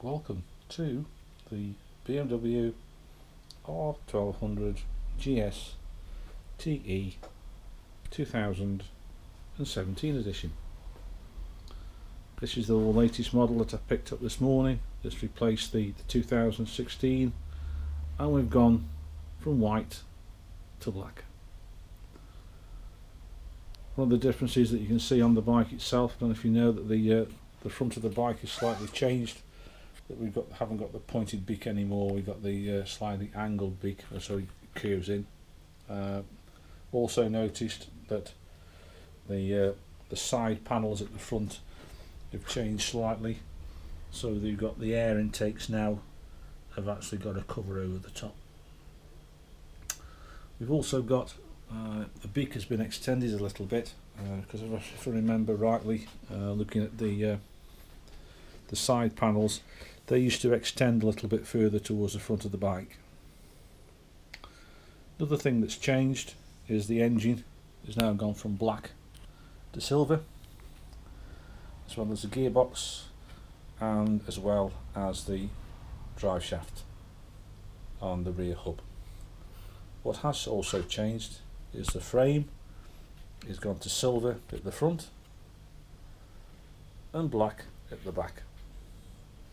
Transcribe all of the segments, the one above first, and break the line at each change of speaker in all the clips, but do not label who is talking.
Welcome to the BMW R1200GS TE 2017 edition. This is the latest model that I picked up this morning. This replaced the 2016, and we've gone from white to black. One of the differences that you can see on the bike itself, I don't know if you know that the front of the bike is slightly changed. That haven't got the pointed beak anymore. We've got the slightly angled beak, so it curves in. Also noticed that the side panels at the front have changed slightly, so they've got the air intakes now have actually got a cover over the top. We've also got the beak has been extended a little bit because if I remember rightly, looking at the side panels, they used to extend a little bit further towards the front of the bike. Another thing that's changed is the engine has now gone from black to silver, as well as the gearbox and as well as the drive shaft on the rear hub. What has also changed is the frame is gone to silver at the front and black at the back.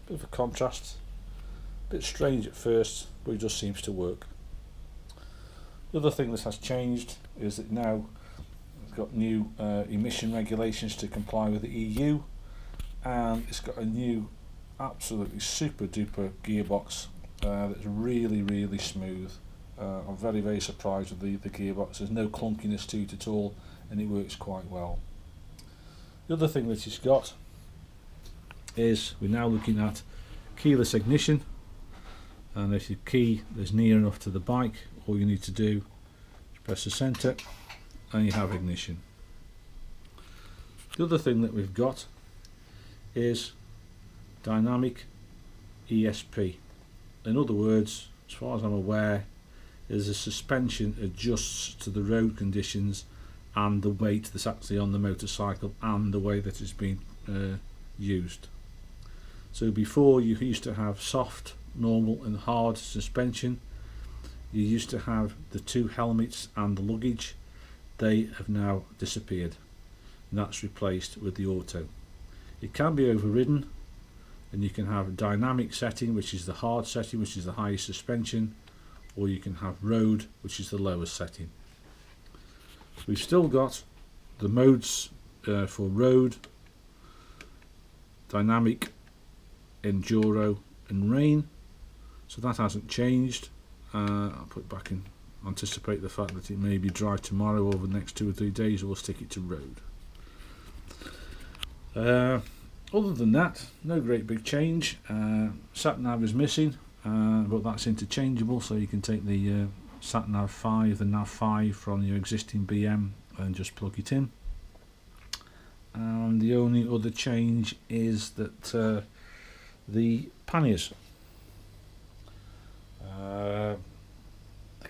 Bit of a contrast, a bit strange at first, but it just seems to work. The other thing that has changed is that now it's got new emission regulations to comply with the EU, and it's got a new absolutely super duper gearbox that's really smooth. I'm very surprised with the gearbox. There's no clunkiness to it at all, and it works quite well. The other thing that it's got is we're now looking at keyless ignition, and if your key is near enough to the bike, all you need to do is press the center and you have ignition. The other thing that we've got is dynamic ESP. In other words, as far as I'm aware, is the suspension adjusts to the road conditions and the weight that's actually on the motorcycle and the way that it's been used. So before, you used to have soft, normal and hard suspension. You used to have the two helmets and the luggage. They have now disappeared, and that's replaced with the auto. It can be overridden, and you can have a dynamic setting, which is the hard setting, which is the highest suspension, or you can have road, which is the lowest setting. We've still got the modes for road, dynamic, enduro and rain, so that hasn't changed. I'll put it back in, anticipate the fact that it may be dry tomorrow. Over the next 2 or 3 days we'll stick it to road. Other than that, no great big change. Sat nav is missing, but that's interchangeable, so you can take the sat nav 5, the nav 5 from your existing BM and just plug it in. And the only other change is that the panniers, the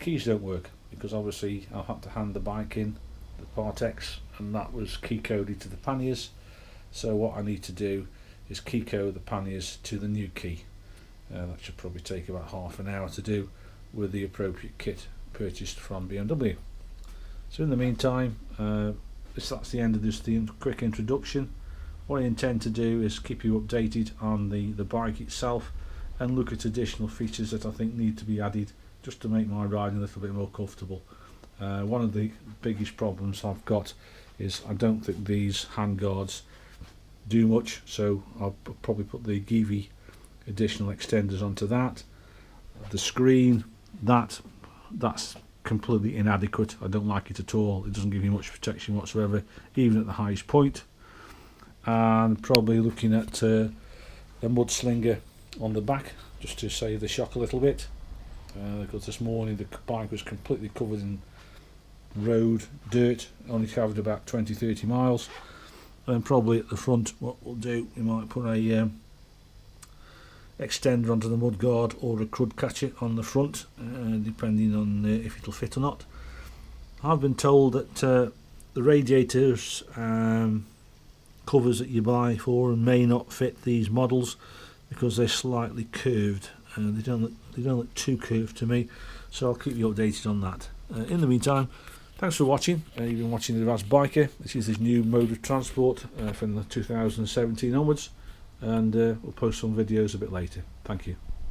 keys don't work, because obviously I'll have to hand the bike in, the Part X, and that was key coded to the panniers. So what I need to do is key code the panniers to the new key. That should probably take about half an hour to do with the appropriate kit purchased from BMW. So in the meantime, that's the end of this quick introduction. What I intend to do is keep you updated on the bike itself and look at additional features that I think need to be added just to make my riding a little bit more comfortable. One of the biggest problems I've got is I don't think these handguards do much, so I'll probably put the Givi additional extenders onto that. The screen, that's completely inadequate. I don't like it at all. It doesn't give you much protection whatsoever, even at the highest point. And probably looking at a mudslinger on the back just to save the shock a little bit, because this morning the bike was completely covered in road dirt, only covered about 20-30 miles. And probably at the front, what we'll do, we might put a extender onto the mudguard or a crud catcher on the front, depending on if it'll fit or not. I've been told that the radiators covers that you buy for may not fit these models. because they're slightly curved, and they don't look too curved to me, so I'll keep you updated on that. In the meantime, thanks for watching. You've been watching the Advancedbiker. This is his new mode of transport from the 2017 onwards, and we'll post some videos a bit later. Thank you.